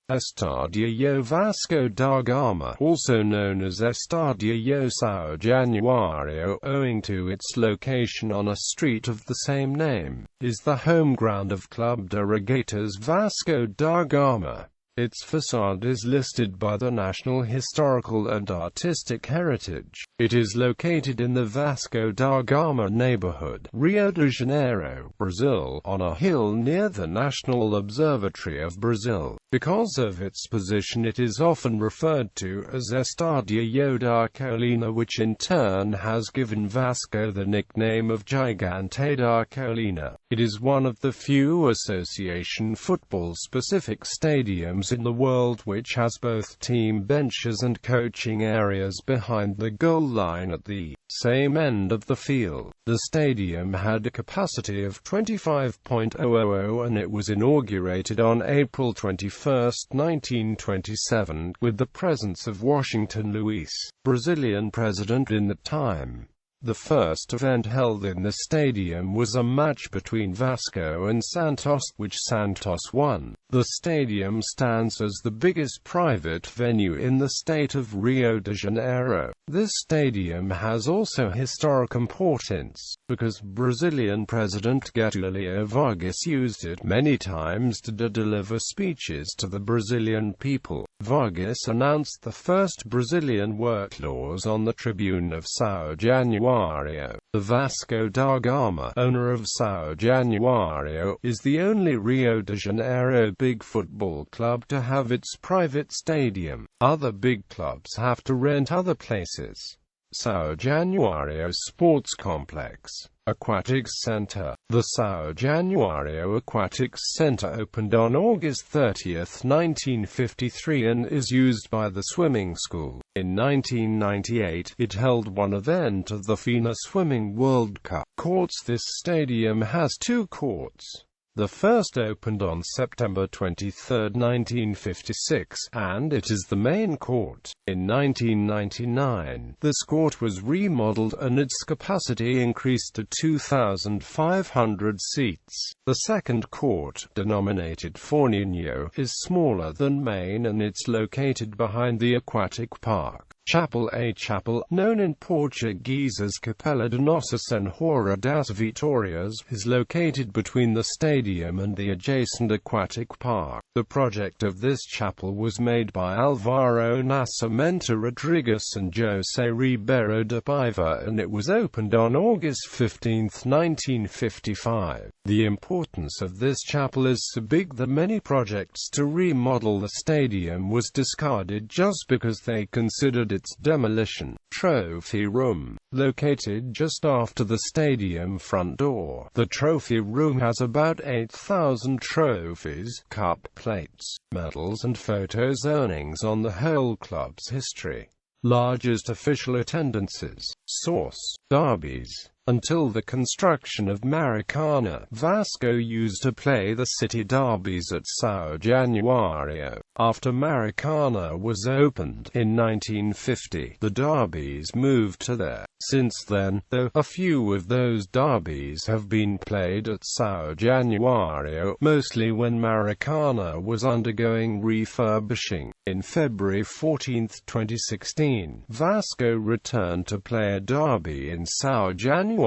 Estádio Vasco da Gama, also known as Estádio São Januário, owing to its location on a street of the same name, is the home ground of Club de Regatas Vasco da Gama. Its facade is listed by the National Historical and Artistic Heritage. It is located in the Vasco da Gama neighborhood, Rio de Janeiro, Brazil, on a hill near the National Observatory of Brazil. Because of its position, it is often referred to as Estádio da Colina, which in turn has given Vasco the nickname of Gigante da Colina. It is one of the few association football-specific stadiums in the world which has both team benches and coaching areas behind the goal line at the same end of the field. The stadium had a capacity of 25,000 and it was inaugurated on April 21, 1927, with the presence of Washington Luiz, Brazilian president in the time. The first event held in the stadium was a match between Vasco and Santos, which Santos won. The stadium stands as the biggest private venue in the state of Rio de Janeiro. This stadium has also historic importance, because Brazilian President Getúlio Vargas used it many times to deliver speeches to the Brazilian people. Vargas announced the first Brazilian work laws on the tribune of São Januário. The Vasco da Gama, owner of São Januário, is the only Rio de Janeiro big football club to have its private stadium. Other big clubs have to rent other places. São Januário Sports Complex, Aquatics Center. The São Januário Aquatics Center opened on August 30, 1953 and is used by the swimming school. In 1998, it held one event of the FINA Swimming World Cup. Courts. This stadium has two courts. The first opened on September 23, 1956, and it is the main court. In 1999, this court was remodeled and its capacity increased to 2,500 seats. The second court, denominated Forninho, is smaller than main and it's located behind the aquatic park. Chapel. A chapel, known in Portuguese as Capela de Nossa Senhora das Vitórias, is located between the stadium and the adjacent aquatic park. The project of this chapel was made by Álvaro Nascimento Rodrigues and José Ribeiro de Paiva, and it was opened on August 15, 1955. The importance of this chapel is so big that many projects to remodel the stadium was discarded just because they considered its demolition. Trophy Room, located just after the stadium front door. The trophy room has about 8,000 trophies, cup plates, medals and photos earnings on the whole club's history. Largest official attendances. Source: derbies. Until the construction of Maracana, Vasco used to play the city derbies at São Januário. After Maracana was opened in 1950, the derbies moved to there. Since then, though, a few of those derbies have been played at São Januário, mostly when Maracana was undergoing refurbishing. In February 14, 2016, Vasco returned to play a derby in São Januário.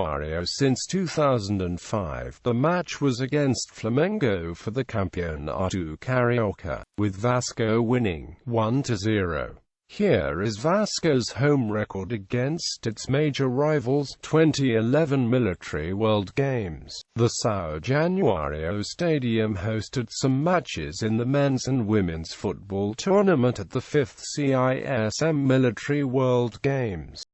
Since 2005, the match was against Flamengo for the Campeonato Carioca, with Vasco winning 1-0. Here is Vasco's home record against its major rivals. 2011 Military World Games. The São Januário Stadium hosted some matches in the men's and women's football tournament at the 5th CISM Military World Games.